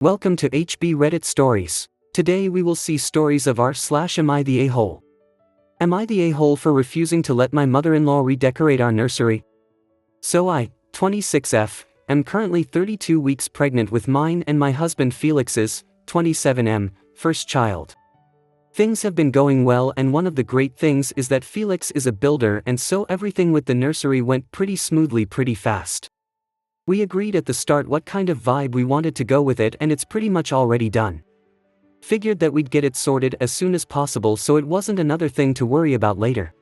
Welcome to HB Reddit Stories. Today we will see stories of r/am I the a-hole? Am I the a-hole for refusing to let my mother-in-law redecorate our nursery? So I, 26F, am currently 32 weeks pregnant with mine and my husband Felix's, 27M, first child. Things have been going well, and one of the great things is that Felix is a builder, and so everything with the nursery went pretty smoothly pretty fast. We agreed at the start what kind of vibe we wanted to go with it, and it's pretty much already done. Figured that we'd get it sorted as soon as possible so it wasn't another thing to worry about later.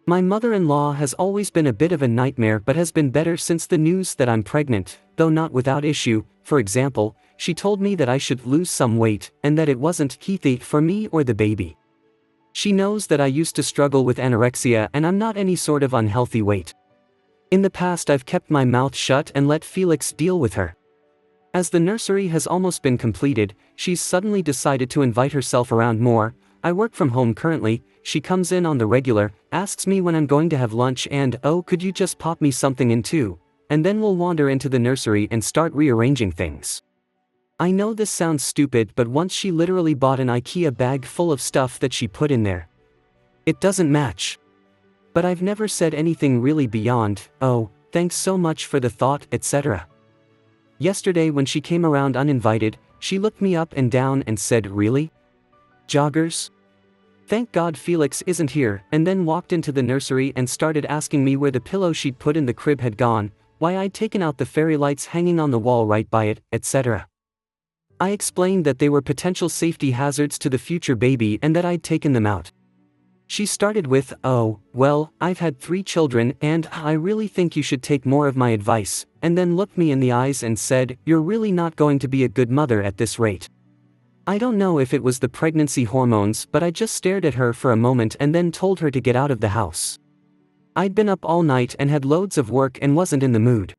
My mother-in-law has always been a bit of a nightmare but has been better since the news that I'm pregnant, though not without issue. For example, she told me that I should lose some weight and that it wasn't healthy for me or the baby. She knows that I used to struggle with anorexia and I'm not any sort of unhealthy weight. In the past I've kept my mouth shut and let Felix deal with her. As the nursery has almost been completed, she's suddenly decided to invite herself around more. I work from home currently, she comes in on the regular, asks me when I'm going to have lunch and, "Oh, could you just pop me something in too?" And then we'll wander into the nursery and start rearranging things. I know this sounds stupid, but once she literally bought an IKEA bag full of stuff that she put in there. It doesn't match. But I've never said anything really beyond, "Oh, thanks so much for the thought," etc. Yesterday when she came around uninvited, she looked me up and down and said, "Really? Joggers? Thank God Felix isn't here," and then walked into the nursery and started asking me where the pillow she'd put in the crib had gone, why I'd taken out the fairy lights hanging on the wall right by it, etc. I explained that they were potential safety hazards to the future baby and that I'd taken them out. She started with, "Oh, well, I've had 3 children and I really think you should take more of my advice," and then looked me in the eyes and said, "You're really not going to be a good mother at this rate." I don't know if it was the pregnancy hormones, but I just stared at her for a moment and then told her to get out of the house. I'd been up all night and had loads of work and wasn't in the mood.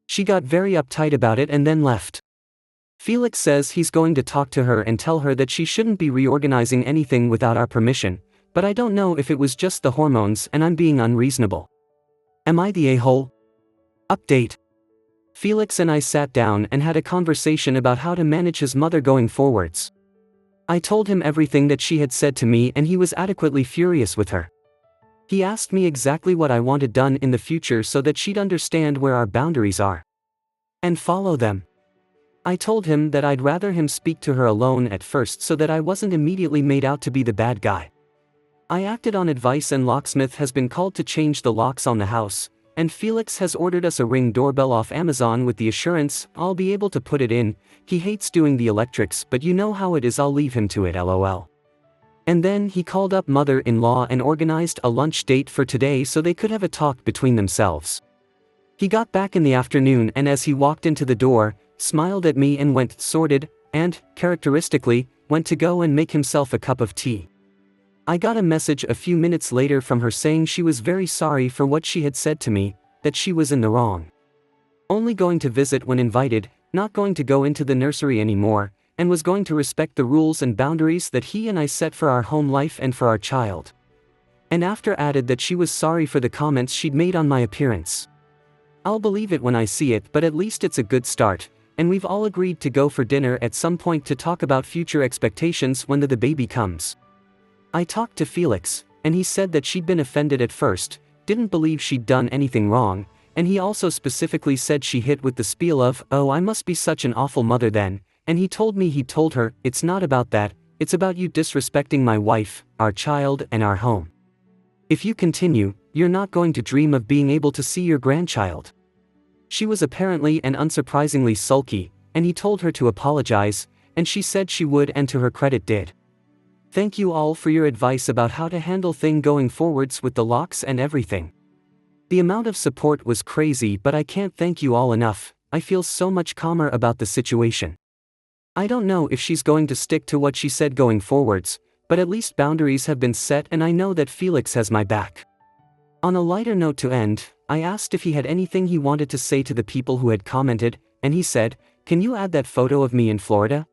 She got very uptight about it and then left. Felix says he's going to talk to her and tell her that she shouldn't be reorganizing anything without our permission. But I don't know if it was just the hormones and I'm being unreasonable. Am I the a-hole? Update. Felix and I sat down and had a conversation about how to manage his mother going forwards. I told him everything that she had said to me and he was adequately furious with her. He asked me exactly what I wanted done in the future so that she'd understand where our boundaries are and follow them. I told him that I'd rather him speak to her alone at first so that I wasn't immediately made out to be the bad guy. I acted on advice and locksmith has been called to change the locks on the house, and Felix has ordered us a Ring doorbell off Amazon with the assurance I'll be able to put it in. He hates doing the electrics, but you know how it is, I'll leave him to it, lol. And then he called up mother-in-law and organized a lunch date for today so they could have a talk between themselves. He got back in the afternoon and as he walked into the door, smiled at me and went sorted, and, characteristically, went to go and make himself a cup of tea. I got a message a few minutes later from her saying she was very sorry for what she had said to me, that she was in the wrong. Only going to visit when invited, not going to go into the nursery anymore, and was going to respect the rules and boundaries that he and I set for our home life and for our child. And after added that she was sorry for the comments she'd made on my appearance. I'll believe it when I see it, but at least it's a good start, and we've all agreed to go for dinner at some point to talk about future expectations when the baby comes. I talked to Felix, and he said that she'd been offended at first, didn't believe she'd done anything wrong, and he also specifically said she hit with the spiel of, "Oh, I must be such an awful mother then," and he told me he'd told her, "It's not about that, it's about you disrespecting my wife, our child and our home. If you continue, you're not going to dream of being able to see your grandchild." She was apparently and unsurprisingly sulky, and he told her to apologize, and she said she would and to her credit did. Thank you all for your advice about how to handle things going forwards with the locks and everything. The amount of support was crazy, but I can't thank you all enough. I feel so much calmer about the situation. I don't know if she's going to stick to what she said going forwards, but at least boundaries have been set and I know that Felix has my back. On a lighter note to end, I asked if he had anything he wanted to say to the people who had commented, and he said, "Can you add that photo of me in Florida?"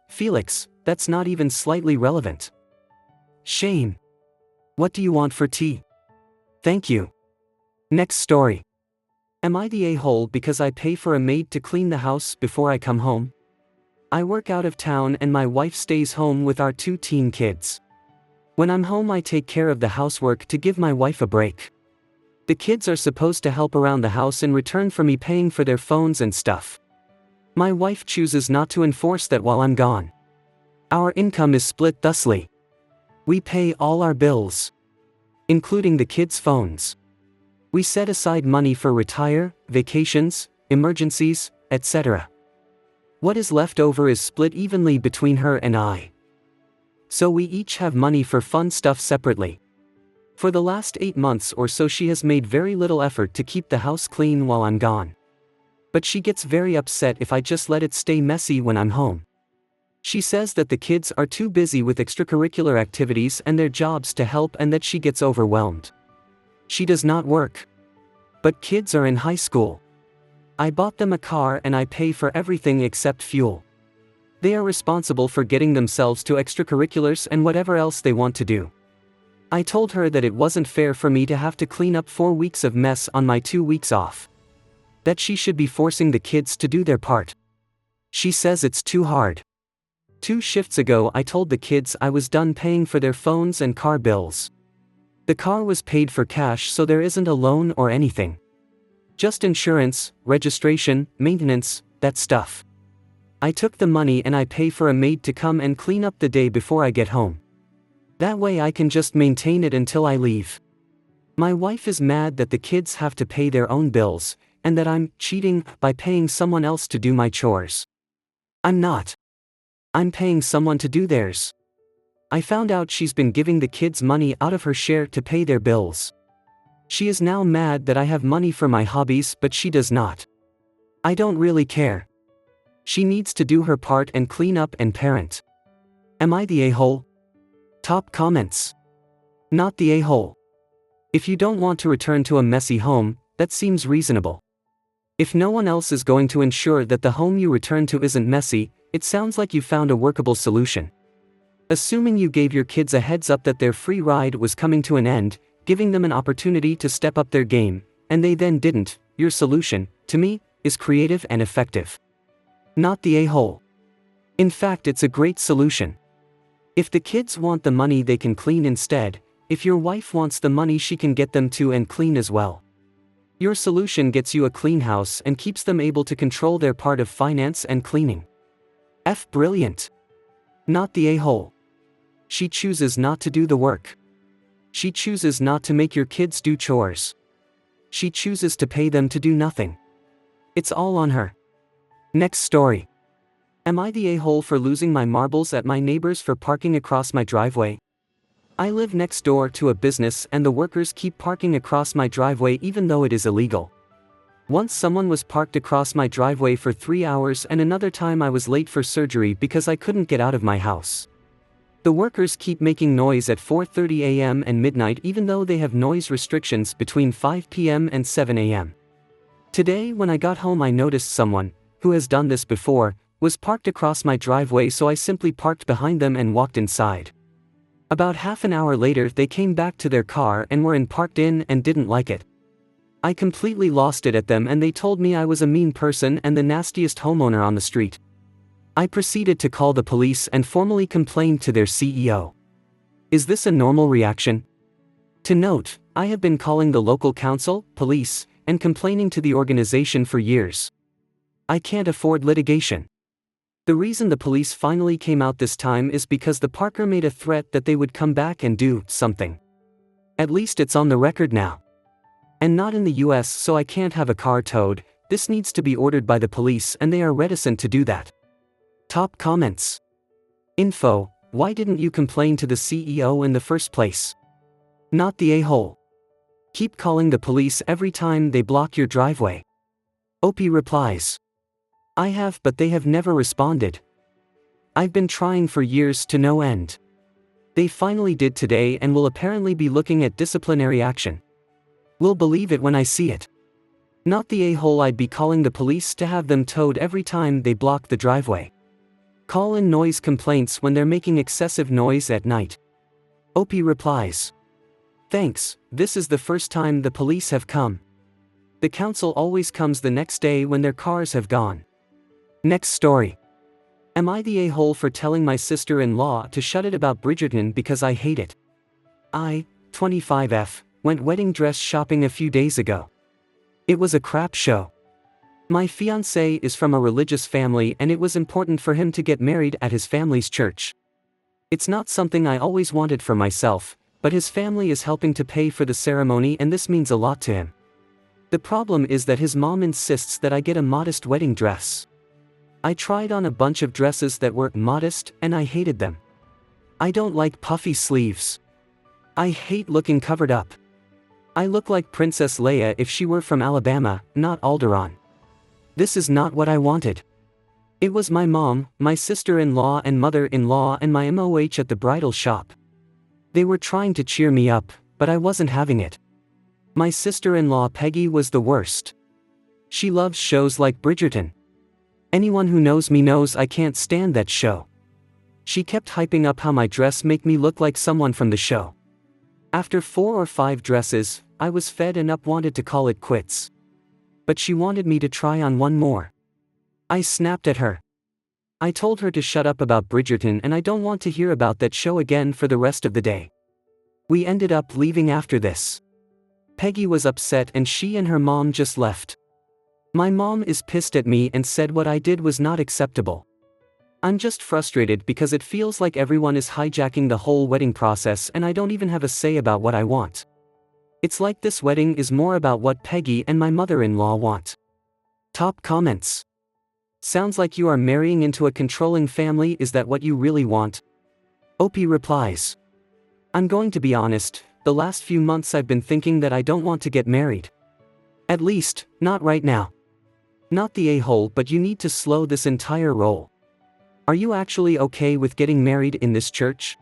Felix, that's not even slightly relevant. Shame. What do you want for tea? Thank you. Next story. Am I the a-hole because I pay for a maid to clean the house before I come home? I work out of town and my wife stays home with our 2 teen kids. When I'm home I take care of the housework to give my wife a break. The kids are supposed to help around the house in return for me paying for their phones and stuff. My wife chooses not to enforce that while I'm gone. Our income is split thusly. We pay all our bills, including the kids' phones. We set aside money for retire, vacations, emergencies, etc. What is left over is split evenly between her and I. So we each have money for fun stuff separately. For the last 8 months or so she has made very little effort to keep the house clean while I'm gone. But she gets very upset if I just let it stay messy when I'm home. She says that the kids are too busy with extracurricular activities and their jobs to help and that she gets overwhelmed. She does not work. But kids are in high school. I bought them a car and I pay for everything except fuel. They are responsible for getting themselves to extracurriculars and whatever else they want to do. I told her that it wasn't fair for me to have to clean up 4 weeks of mess on my 2 weeks off. That she should be forcing the kids to do their part. She says it's too hard. 2 shifts ago I told the kids I was done paying for their phones and car bills. The car was paid for cash so there isn't a loan or anything. Just insurance, registration, maintenance, that stuff. I took the money and I pay for a maid to come and clean up the day before I get home. That way I can just maintain it until I leave. My wife is mad that the kids have to pay their own bills, and that I'm cheating by paying someone else to do my chores. I'm not. I'm paying someone to do theirs. I found out she's been giving the kids money out of her share to pay their bills. She is now mad that I have money for my hobbies but she does not. I don't really care. She needs to do her part and clean up and parent. Am I the a-hole? Top comments. Not the a-hole. If you don't want to return to a messy home, that seems reasonable. If no one else is going to ensure that the home you return to isn't messy, it sounds like you found a workable solution. Assuming you gave your kids a heads up that their free ride was coming to an end, giving them an opportunity to step up their game, and they then didn't, your solution, to me, is creative and effective. Not the a-hole. In fact, it's a great solution. If the kids want the money they can clean instead, if your wife wants the money she can get them to and clean as well. Your solution gets you a clean house and keeps them able to control their part of finance and cleaning. Brilliant. Not the a-hole. She chooses not to do the work. She chooses not to make your kids do chores. She chooses to pay them to do nothing. It's all on her. Next story. Am I the a-hole for losing my marbles at my neighbors for parking across my driveway? I live next door to a business and the workers keep parking across my driveway even though it is illegal. Once someone was parked across my driveway for 3 hours and another time I was late for surgery because I couldn't get out of my house. The workers keep making noise at 4:30 a.m. and midnight even though they have noise restrictions between 5 p.m. and 7 a.m. Today when I got home I noticed someone, who has done this before, was parked across my driveway so I simply parked behind them and walked inside. About half an hour later they came back to their car and were parked in and didn't like it. I completely lost it at them and they told me I was a mean person and the nastiest homeowner on the street. I proceeded to call the police and formally complained to their CEO. Is this a normal reaction? To note, I have been calling the local council, police, and complaining to the organization for years. I can't afford litigation. The reason the police finally came out this time is because the parker made a threat that they would come back and do something. At least it's on the record now. And not in the US, so I can't have a car towed. This needs to be ordered by the police and they are reticent to do that. Top comments. Info: why didn't you complain to the CEO in the first place? Not the a-hole. Keep calling the police every time they block your driveway. OP replies. I have, but they have never responded. I've been trying for years to no end. They finally did today and will apparently be looking at disciplinary action. Will believe it when I see it. Not the a-hole. I'd be calling the police to have them towed every time they block the driveway. Call in noise complaints when they're making excessive noise at night. OP replies. Thanks, this is the first time the police have come. The council always comes the next day when their cars have gone. Next story. Am I the a-hole for telling my sister-in-law to shut it about Bridgerton because I hate it? I, 25F, went wedding dress shopping a few days ago. It was a crap show. My fiancé is from a religious family and it was important for him to get married at his family's church. It's not something I always wanted for myself, but his family is helping to pay for the ceremony and this means a lot to him. The problem is that his mom insists that I get a modest wedding dress. I tried on a bunch of dresses that were modest and I hated them. I don't like puffy sleeves. I hate looking covered up. I look like Princess Leia if she were from Alabama, not Alderaan. This is not what I wanted. It was my mom, my sister-in-law and mother-in-law and my MOH at the bridal shop. They were trying to cheer me up, but I wasn't having it. My sister-in-law Peggy was the worst. She loves shows like Bridgerton. Anyone who knows me knows I can't stand that show. She kept hyping up how my dress make me look like someone from the show. After 4 or 5 dresses, I was fed and up wanted to call it quits. But she wanted me to try on one more. I snapped at her. I told her to shut up about Bridgerton and I don't want to hear about that show again for the rest of the day. We ended up leaving after this. Peggy was upset and she and her mom just left. My mom is pissed at me and said what I did was not acceptable. I'm just frustrated because it feels like everyone is hijacking the whole wedding process and I don't even have a say about what I want. It's like this wedding is more about what Peggy and my mother-in-law want. Top comments. Sounds like you are marrying into a controlling family. Is that what you really want? OP replies. I'm going to be honest, the last few months I've been thinking that I don't want to get married. At least, not right now. Not the a-hole, but you need to slow this entire roll. Are you actually okay with getting married in this church?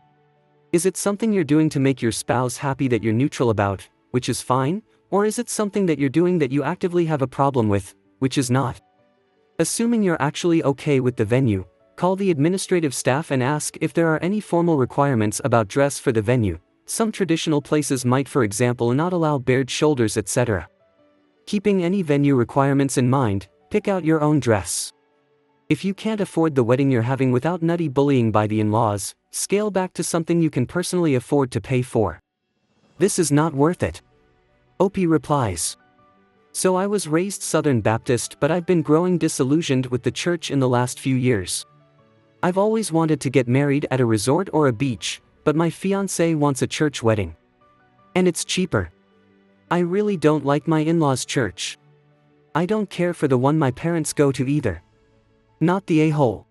Is it something you're doing to make your spouse happy that you're neutral about, which is fine, or is it something that you're doing that you actively have a problem with, which is not? Assuming you're actually okay with the venue, call the administrative staff and ask if there are any formal requirements about dress for the venue. Some traditional places might, for example, not allow bared shoulders, etc. Keeping any venue requirements in mind, pick out your own dress. If you can't afford the wedding you're having without nutty bullying by the in-laws, scale back to something you can personally afford to pay for. This is not worth it. OP replies. So I was raised Southern Baptist, but I've been growing disillusioned with the church in the last few years. I've always wanted to get married at a resort or a beach, but my fiancé wants a church wedding. And it's cheaper. I really don't like my in-laws' church. I don't care for the one my parents go to either. Not the a-hole.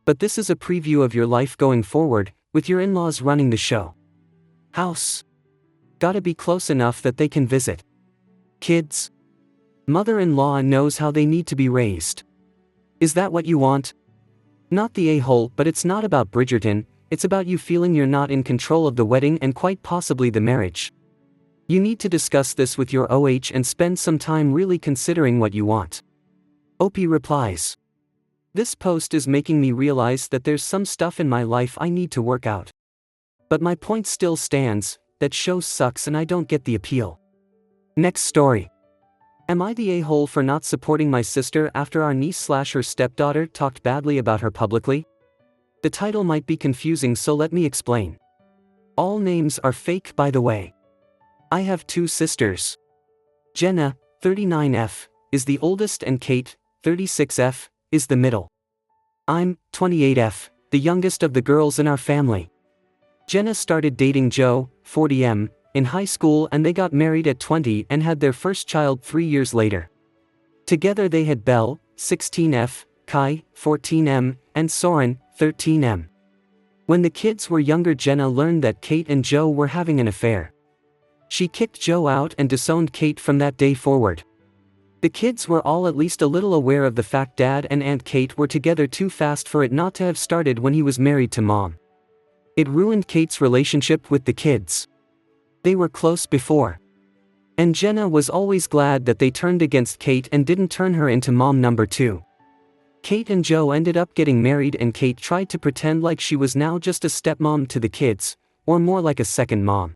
But this is a preview of your life going forward, with your in-laws running the show. House. Gotta be close enough that they can visit. Kids. Mother-in-law knows how they need to be raised. Is that what you want? Not the a-hole, but it's not about Bridgerton, it's about you feeling you're not in control of the wedding and quite possibly the marriage. You need to discuss this with your OH and spend some time really considering what you want. OP replies. This post is making me realize that there's some stuff in my life I need to work out. But my point still stands, that show sucks and I don't get the appeal. Next story. Am I the a-hole for not supporting my sister after our niece/her stepdaughter talked badly about her publicly? The title might be confusing, so let me explain. All names are fake, by the way. I have 2 sisters. Jenna, 39F, is the oldest and Kate, 36F, is the middle. I'm 28F, the youngest of the girls in our family. Jenna started dating Joe, 40M, in high school and they got married at 20 and had their first child 3 years later. Together they had Belle, 16F, Kai, 14M, and Soren, 13M. When the kids were younger, Jenna learned that Kate and Joe were having an affair. She kicked Joe out and disowned Kate from that day forward. The kids were all at least a little aware of the fact Dad and Aunt Kate were together too fast for it not to have started when he was married to Mom. It ruined Kate's relationship with the kids. They were close before. And Jenna was always glad that they turned against Kate and didn't turn her into mom number 2. Kate and Joe ended up getting married and Kate tried to pretend like she was now just a stepmom to the kids, or more like a second mom.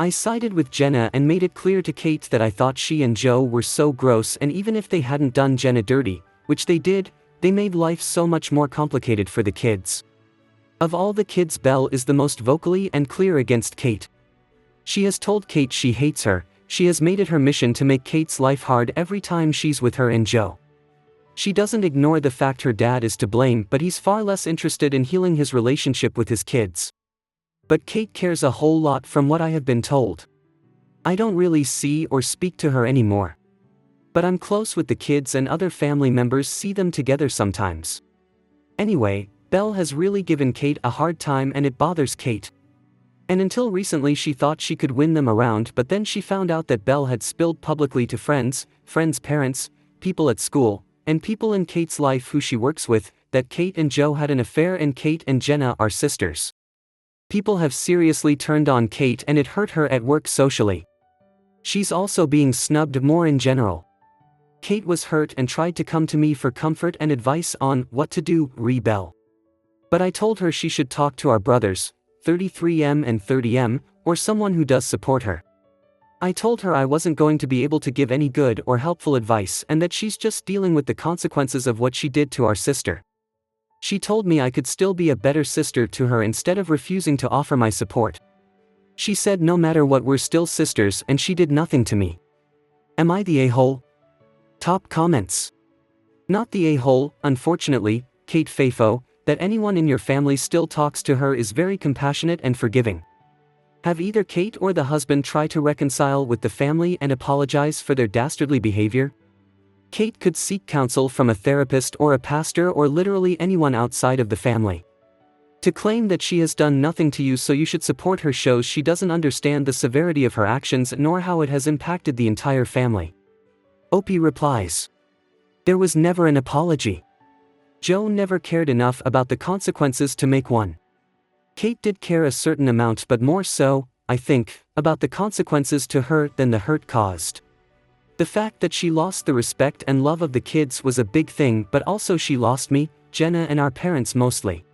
I sided with Jenna and made it clear to Kate that I thought she and Joe were so gross, and even if they hadn't done Jenna dirty, which they did, They made life so much more complicated for the kids. Of all the kids, Belle is the most vocally and clear against Kate. She has told Kate she hates her. She has made it her mission to make Kate's life hard every time she's with her and Joe. She doesn't ignore the fact her dad is to blame, but he's far less interested in healing his relationship with his kids. But Kate cares a whole lot from what I have been told. I don't really see or speak to her anymore. But I'm close with the kids and other family members see them together sometimes. Anyway, Belle has really given Kate a hard time and it bothers Kate. And until recently she thought she could win them around, but then she found out that Belle had spilled publicly to friends' parents, people at school, and people in Kate's life who she works with, that Kate and Joe had an affair and Kate and Jenna are sisters. People have seriously turned on Kate and it hurt her at work socially. She's also being snubbed more in general. Kate was hurt and tried to come to me for comfort and advice on what to do, Belle. But I told her she should talk to our brothers, 33M and 30M, or someone who does support her. I told her I wasn't going to be able to give any good or helpful advice and that she's just dealing with the consequences of what she did to our sister. She told me I could still be a better sister to her instead of refusing to offer my support. She said no matter what we're still sisters and she did nothing to me. Am I the a-hole? Top comments. Not the a-hole, unfortunately, Kate Fafo. That anyone in your family still talks to her is very compassionate and forgiving. Have either Kate or the husband tried to reconcile with the family and apologize for their dastardly behavior? Kate could seek counsel from a therapist or a pastor or literally anyone outside of the family. To claim that she has done nothing to you so you should support her shows she doesn't understand the severity of her actions nor how it has impacted the entire family. Opie replies. There was never an apology. Joe never cared enough about the consequences to make one. Kate did care a certain amount, but more so, I think, about the consequences to her than the hurt caused. The fact that she lost the respect and love of the kids was a big thing, but also she lost me, Jenna, and our parents mostly.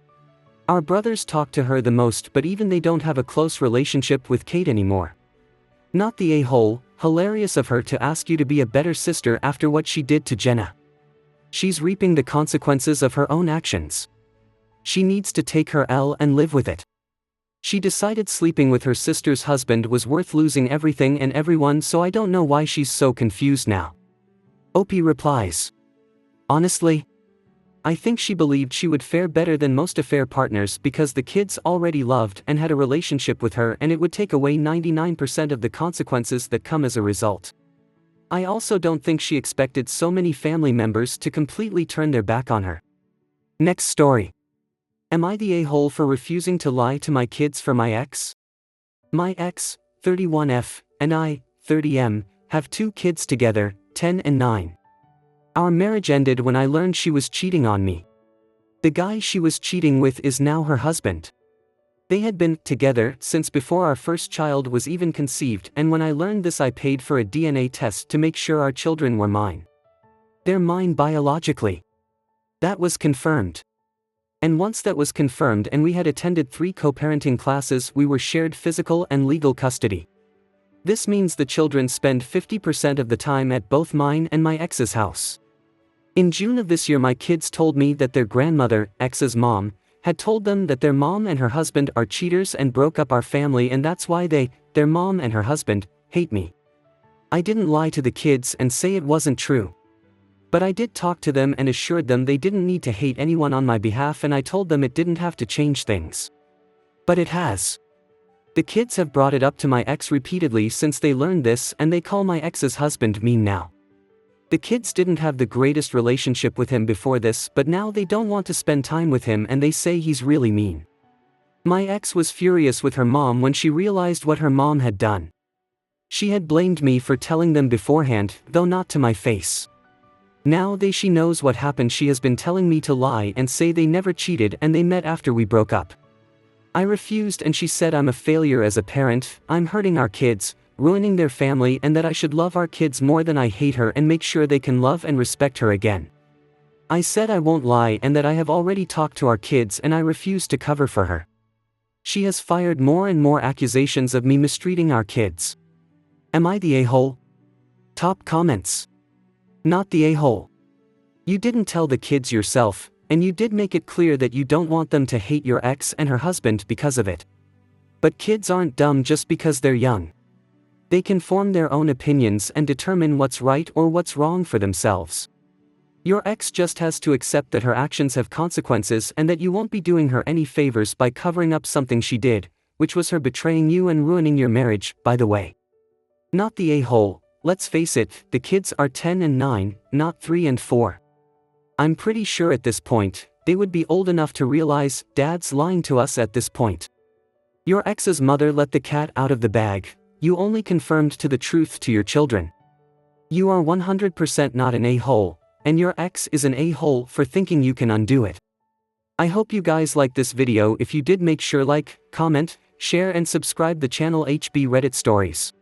Our brothers talk to her the most, but even they don't have a close relationship with Kate anymore. Not the a-hole, hilarious of her to ask you to be a better sister after what she did to Jenna. She's reaping the consequences of her own actions. She needs to take her L and live with it. She decided sleeping with her sister's husband was worth losing everything and everyone, so I don't know why she's so confused now. Opie replies. Honestly, I think she believed she would fare better than most affair partners because the kids already loved and had a relationship with her and it would take away 99% of the consequences that come as a result. I also don't think she expected so many family members to completely turn their back on her. Next story. Am I the a-hole for refusing to lie to my kids for my ex? My ex, 31F, and I, 30M, have 2 kids together, 10 and 9. Our marriage ended when I learned she was cheating on me. The guy she was cheating with is now her husband. They had been together since before our first child was even conceived, and when I learned this I paid for a DNA test to make sure our children were mine. They're mine biologically. That was confirmed. And once that was confirmed and we had attended 3 co-parenting classes, we were shared physical and legal custody. This means the children spend 50% of the time at both mine and my ex's house. In June of this year my kids told me that their grandmother, ex's mom, had told them that their mom and her husband are cheaters and broke up our family and that's why their mom and her husband, hate me. I didn't lie to the kids and say it wasn't true. But I did talk to them and assured them they didn't need to hate anyone on my behalf and I told them it didn't have to change things. But it has. The kids have brought it up to my ex repeatedly since they learned this and they call my ex's husband mean now. The kids didn't have the greatest relationship with him before this, but now they don't want to spend time with him and they say he's really mean. My ex was furious with her mom when she realized what her mom had done. She had blamed me for telling them beforehand, though not to my face. Now she knows what happened. She has been telling me to lie and say they never cheated and they met after we broke up. I refused and she said I'm a failure as a parent, I'm hurting our kids, ruining their family, and that I should love our kids more than I hate her and make sure they can love and respect her again. I said I won't lie and that I have already talked to our kids and I refuse to cover for her. She has fired more and more accusations of me mistreating our kids. Am I the a-hole? Top comments. Not the a-hole. You didn't tell the kids yourself, and you did make it clear that you don't want them to hate your ex and her husband because of it. But kids aren't dumb just because they're young. They can form their own opinions and determine what's right or what's wrong for themselves. Your ex just has to accept that her actions have consequences and that you won't be doing her any favors by covering up something she did, which was her betraying you and ruining your marriage, by the way. Not the a-hole. Let's face it, the kids are 10 and 9, not 3 and 4. I'm pretty sure at this point, they would be old enough to realize, Dad's lying to us at this point. Your ex's mother let the cat out of the bag. You only confirmed to the truth to your children. You are 100% not an a-hole, and your ex is an a-hole for thinking you can undo it. I hope you guys liked this video. If you did, make sure like, comment, share and subscribe the channel HB Reddit Stories.